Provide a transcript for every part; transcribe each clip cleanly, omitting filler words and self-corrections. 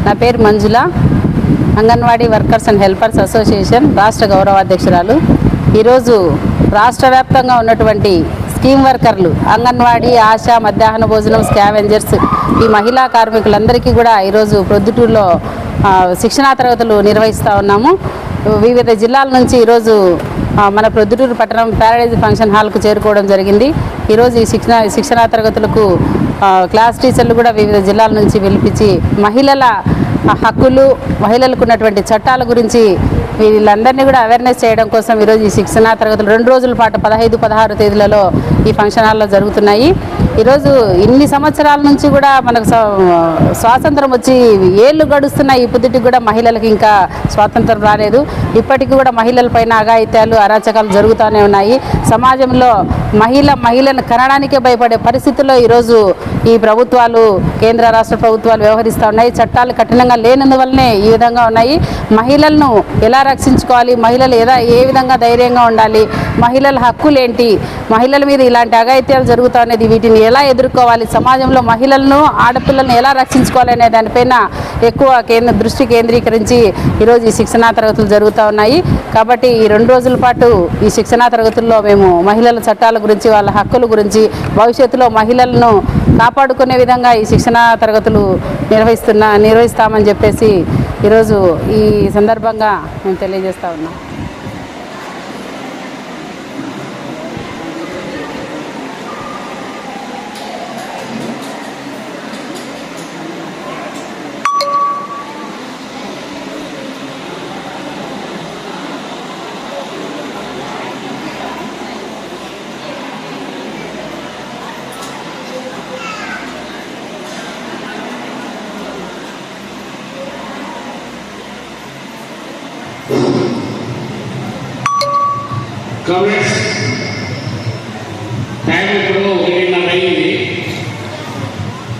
నా పేరు Manjula, anganwadi workers and helpers association రాష్ట్ర గౌరవ అధ్యక్షురాలు. ఈరోజు రాష్ట్ర వ్యాప్తంగా ఉన్నటువంటి స్కీమ్ వర్కర్లు, అంగన్వాడీ, ఆశా, మధ్యాహ్న భోజనం, స్కావెంజర్స్, ఈ మహిళా కార్మికులందరికీ కూడా ఈరోజు ప్రొద్దుటూరులో శిక్షణా తరగతులు నిర్వహిస్తూ ఉన్నాము. వివిధ జిల్లాల నుంచి ఈరోజు మన ప్రొద్దుటూరు పట్టణం ప్యారడైజ్ ఫంక్షన్ హాల్కు చేరుకోవడం జరిగింది. ఈరోజు ఈ శిక్షణా తరగతులకు క్లాస్ టీచర్లు కూడా వివిధ జిల్లాల నుంచి పిలిపించి మహిళల హక్కులు, మహిళలకు ఉన్నటువంటి చట్టాల గురించి వీళ్ళందరినీ కూడా అవేర్నెస్ చేయడం కోసం ఈరోజు ఈ శిక్షణా తరగతులు 2 రోజుల పాటు 15, 16 తేదీలలో ఈ ఫంక్షన్ హాల్లో జరుగుతున్నాయి. ఈరోజు ఇన్ని సంవత్సరాల నుంచి కూడా మనకు స్వాతంత్రం వచ్చి ఏళ్ళు గడుస్తున్న ఈ పొద్దుటికి కూడా మహిళలకు ఇంకా స్వాతంత్రం రాలేదు. ఇప్పటికీ కూడా మహిళల పైన అఘాయిత్యాలు, అరాచకాలు జరుగుతూనే ఉన్నాయి. సమాజంలో మహిళను కనడానికే భయపడే పరిస్థితుల్లో ఈరోజు ఈ ప్రభుత్వాలు, కేంద్ర రాష్ట్ర ప్రభుత్వాలు వ్యవహరిస్తూ ఉన్నాయి. చట్టాలు కఠినంగా లేనందువల్లనే ఈ విధంగా ఉన్నాయి. మహిళలను ఎలా రక్షించుకోవాలి, మహిళలు ఏ విధంగా ధైర్యంగా ఉండాలి, మహిళల హక్కులేంటి, మహిళల మీద ఇలాంటి అఘాయిత్యాలు జరుగుతూ అనేది వీటిని ఎలా ఎదుర్కోవాలి, సమాజంలో మహిళలను, ఆడపిల్లలను ఎలా రక్షించుకోవాలి అనే దానిపైన ఎక్కువ దృష్టి కేంద్రీకరించి ఈరోజు ఈ శిక్షణా తరగతులు జరుగుతూ ఉన్నాయి. కాబట్టి ఈ 2 రోజుల పాటు ఈ శిక్షణా తరగతుల్లో మేము మహిళల చట్టాల గురించి, వాళ్ళ హక్కుల గురించి, భవిష్యత్తులో మహిళలను కాపాడుకునే విధంగా ఈ శిక్షణా తరగతులు నిర్వహిస్తామని చెప్పేసి ఈరోజు ఈ సందర్భంగా మేము తెలియజేస్తూ ఉన్నాం. కామెంట్స్ టైం ఇప్పుడు 1:30 అయింది.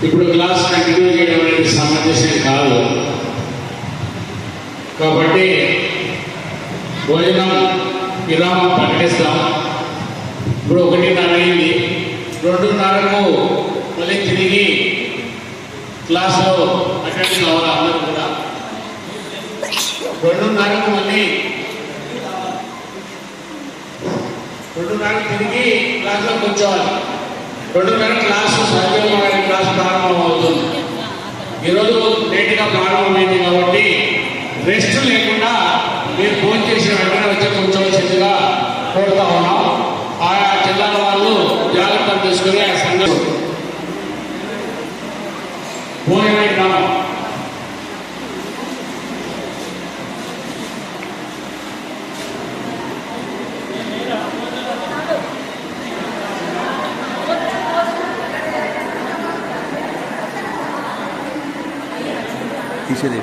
ఇప్పుడు క్లాస్ కంటిన్యూ చేయడం అనేది సమంజసం కాదు. కాబట్టి భోజనం విరామం ప్రకటిస్తాం. ఇప్పుడు 1:30 అయింది. 2:30కు మళ్ళీ తిరిగి క్లాసులో అటెండ్ కావాలి అందరూ కూడా. 2:30కు మళ్ళీ 2:30 తిరిగి క్లాస్లో కూర్చోవాలి. 2:30 క్లాసు సహజంగా క్లాసు ప్రారంభం అవుతుంది. ఈరోజు లేట్గా ప్రారంభమైంది కాబట్టి రెస్ట్ లేకుండా మీరు ఫోన్ చేసిన వెంటనే వచ్చి కూర్చోవలసిందిగా కోరుతా ఉన్నాం. ఆయా జిల్లాల వాళ్ళు జాగ్రత్తలు తీసుకుని ఆ సంఘం భోజనం తీసేది